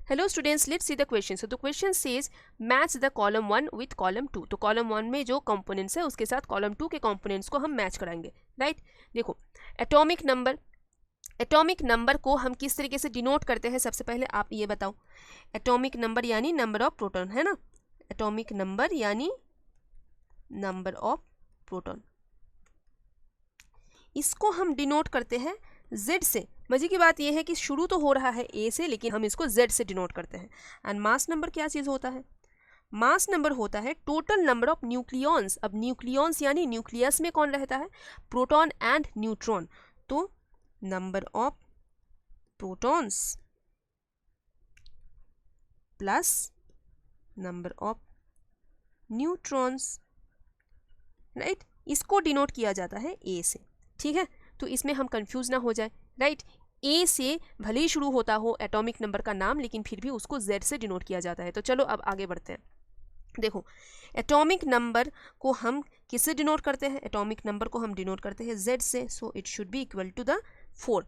Hello students, let's see the question. So the question says match the column 1 with column 2. तो column 1 में जो components है उसके साथ कॉलम 2 के कंपोनेंट्स को हम मैच कराएंगे. राइट. देखो, एटॉमिक नंबर को हम किस तरीके से डिनोट करते हैं, सबसे पहले आप ये बताओ. एटॉमिक नंबर यानी नंबर ऑफ प्रोटॉन, है ना. एटॉमिक नंबर यानी नंबर ऑफ प्रोटॉन, इसको हम डिनोट करते हैं Z से. मजे की बात यह है कि शुरू तो हो रहा है A से, लेकिन हम इसको Z से डिनोट करते हैं. एंड मास नंबर क्या चीज़ होता है? मास नंबर होता है टोटल नंबर ऑफ न्यूक्लियॉन्स. अब न्यूक्लियॉन्स यानी न्यूक्लियस में कौन रहता है? Proton and neutron. तो number of protons plus number of neutrons. Right. इसको डिनोट किया जाता है A से. ठीक है, तो इसमें हम कंफ्यूज ना हो जाए. राइट. A से भले ही शुरू होता हो एटॉमिक नंबर का नाम, लेकिन फिर भी उसको Z से डिनोट किया जाता है. तो चलो अब आगे बढ़ते हैं. देखो, एटॉमिक नंबर को हम किससे डिनोट करते हैं? एटॉमिक नंबर को हम डिनोट करते हैं Z से. So it should be equal to the 4.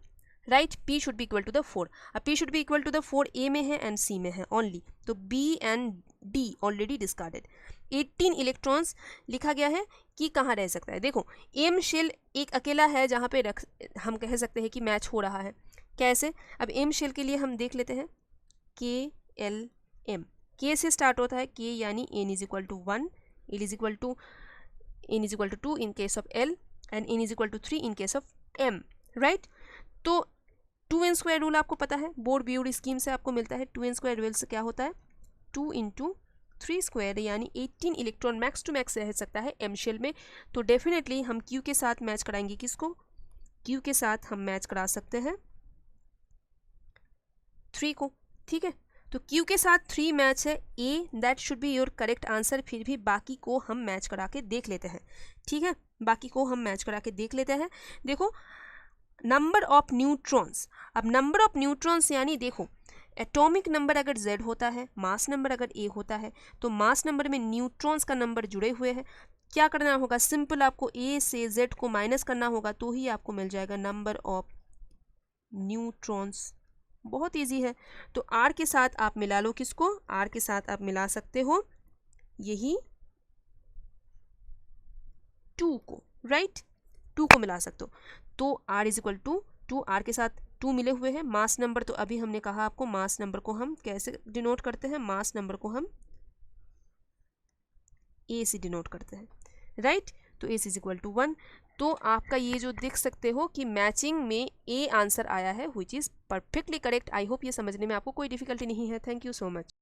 Right. P should be equal to the 4. अब P should be equal to the 4 A में है एंड C में है ओनली. तो B and D already discarded. 18 electrons लिखा गया है कि कहाँ रह सकता है. देखो, एम शेल एक अकेला है जहाँ पे हम कह सकते हैं कि मैच हो रहा है. कैसे? अब एम शेल के लिए हम देख लेते हैं. KLM, K से स्टार्ट होता है. K यानी n is equal to 1, n is equal to 2 in case of L and n is equal to 3 in case of M. Right. तो 2n स्क्वायर रूल आपको पता है, बोर्ड ब्यूड स्कीम से आपको मिलता है. 2n स्क्वायर रूल से क्या होता है? 2 इंटू 3 स्क्वायर यानी 18 इलेक्ट्रॉन मैक्स टू मैक्स रह सकता है एम शेल में. तो डेफिनेटली हम Q के साथ मैच कराएंगे. किसको? Q के साथ हम मैच करा सकते हैं 3 को. ठीक है, तो Q के साथ 3 मैच है. A that should be your correct answer. फिर भी बाकी को हम मैच करा के देख लेते हैं. ठीक है, बाकी को हम मैच करा के देख लेते हैं. देखो, नंबर ऑफ न्यूट्रॉन्स. अब नंबर ऑफ न्यूट्रॉन्स यानी देखो, एटॉमिक नंबर अगर Z होता है, मास नंबर अगर A होता है, तो मास नंबर में न्यूट्रॉन्स का नंबर जुड़े हुए हैं. क्या करना होगा? सिंपल आपको A से Z को माइनस करना होगा, तो ही आपको मिल जाएगा नंबर ऑफ न्यूट्रॉन्स. बहुत इजी है. तो R के साथ आप मिला लो. किसको? R के साथ आप मिला सकते हो यही 2 को. राइट. 2 को मिला सकते हो. तो R is equal to 2. R के साथ 2 मिले हुए हैं. मास नंबर तो अभी हमने कहा आपको, मास नंबर को हम कैसे डिनोट करते हैं? मास नंबर को हम A से डिनोट करते हैं. राइट. तो A इज इक्वल टू 1. तो आपका ये जो देख सकते हो कि मैचिंग में A आंसर आया है, which is perfectly correct. I hope ये समझने में आपको कोई डिफिकल्टी नहीं है. Thank you so much.